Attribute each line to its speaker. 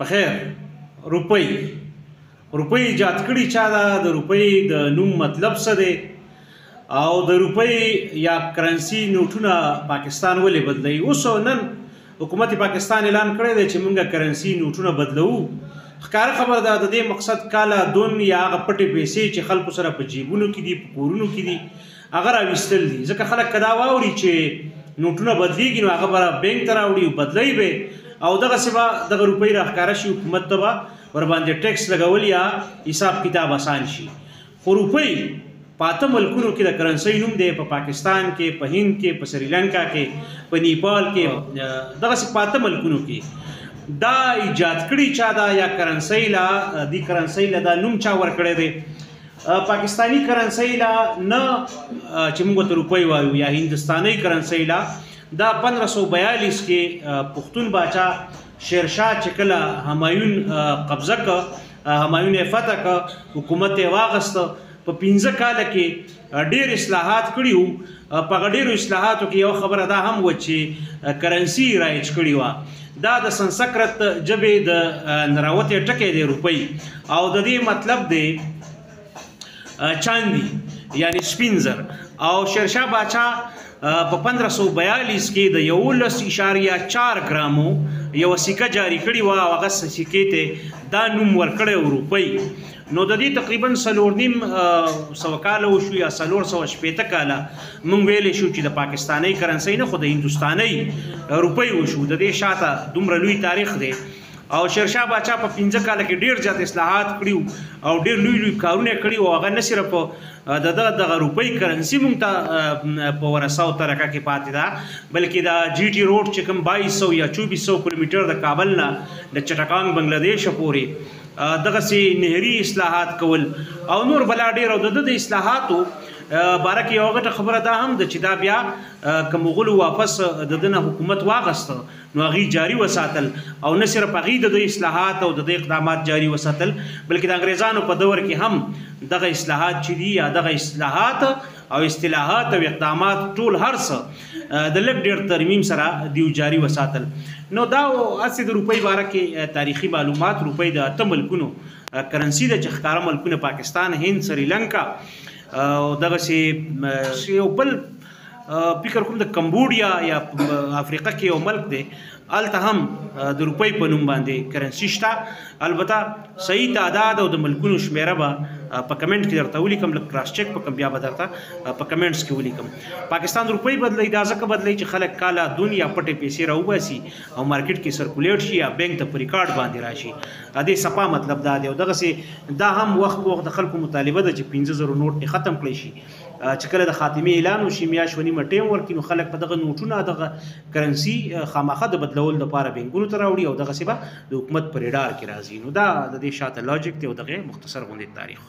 Speaker 1: بخیر روپۍ ایجاد کړي چا دا د روپۍ د نوم مطلب څه دی او د روپۍ یا کرنسي نوټونه پاکستان ولې بدلوي. اوس نن حکومت پاکستان اعلان کړی دی چې موږ کرنسي نوټونه بدلوو. ښکاره خبره ده د دې مقصد کاله دون یا هغه پټې پیسې چې خلکو سره په جیبونو کې دي په کورونو کې دي هغه راویستل دي. ځکه خلک که دا واوري چې نوټونه بدلیږي نو هغه به بینک ته راوړي او بدلوي به او دغسې به دغه روپۍ راښکاره شي حکومت ته به ورباندې ټیکس لګول یا حساب کتاب آسان شي. خو روپۍ په 8 ملکونو کې د کرنسۍ نوم دی، په پاکستان کې، په هند کې، په سریلانکا کې، په نیپال کې، دغسې په 8 ملکونو کې دا ایجاد کړي چا دا یا کرنسۍ له دې کرنسۍ له دا نوم چا ورکړی دی. پاکستانی کرنسۍ له نه چې موږ ورته روپۍ وایو یا هندوستانۍ کرنسۍ له دا 1542 کې پښتون باچا شیرشاه چې کله همایون قبضه که همایون یې فتح که حکومت یې واغسته په 15 کاله کې ډېر اصلاحات کړي وو. په هغه ډېرو اصلاحاتو کې یو خبره دا هم وه چې کرنسي رایج کړې وه. دا د سنسکرت ژبې د نراوتې ټکی دی روپۍ او د دې مطلب دی چاندي یعنی سپین زر. او شیرشاه باچا په 1542 کې د 11.4 ګرامو یو سکه جاری کړې وه او هغه سکې ته دا نوم ورکړی و روپۍ. نو د دې تقریبا 4.5 کاله وشو یا 460 کاله موږ ویلی شو چې د پاکستانۍ کرنسۍ نه خو د هندوستانۍ روپۍ وشو. د دې شاته دومره لوی تاریخ دی او شیرشاه باچا په 15 کاله کې ډېر زیات اصلاحات کړي او ډېر لوی کارونه کړي او هغه نه صرف دغه روپۍ کرنسي موږ ته په ورثه او ترکه کې پاتې ده بلکې دا جی ټي روډ چې کوم 2200 یا 2400 کیلومیټر د کابل نه د چټکانګ بنګلادیش پورې دغسې نهري اصلاحات کول او نور بلا ډېر او د اصلاحاتو باره کې یو غټه خبره دا هم ده چې دا بیا که مغولو واپس د ده نه حکومت واغسته نو هغوی جاري وساتل او نه صرف هغوی د دوی اصلاحات او د دوی اقدامات جاري وساتل بلکې د انګریزانو په دور کې هم دغه اصلاحات چې دي یا دغه اصلاحات او اصطلاحات او اقدامات ټول هر څه د لږ ډېر ترمیم سره دیو جاري وساتل. نو دا هسې د روپۍ باره کې تاریخي معلومات. روپۍ د 8 ملکونو کرنسي ده چې ښکاره ملکونه پاکستان، هند، سریلانکا او دغسې یو بل فکر کوم د کمبوډیا یا افریقا کې یو ملک دی هلته هم د روپۍ په نوم باندې کرنسي شته. البته صحیح تعداد او د ملکونو شمیره به په کمنټ کې درته ولیکم، لږ کراس چک وکړم بیا به درته په کمنټس کې ولیکم. پاکستان روپۍ بدلوي دا ځکه بدلوي چې خلک کاله دون یا پټې پیسې راوباسي او مارکیټ کې سرکولیټ شي یا بینک ته په ریکارډ باندې راشي. دې صفا مطلب دا دی او دغسې دا هم وخت په وخت د خلکو مطالبه ده چې 15,000 نوټ ختم کړی شي. چې کله د خاتمې اعلان وشي میاشت ونیمه ټیم ورکړي نو خلک په دغه نوټونه دغه کرنسي خامخا د بدلولو لپاره بینکونو ته راوړي او دغسې به د حکومت په ریډار کې راځي. نو دا د دې شاته لاجیک دی او دغه مختصر غوندې تاریخ.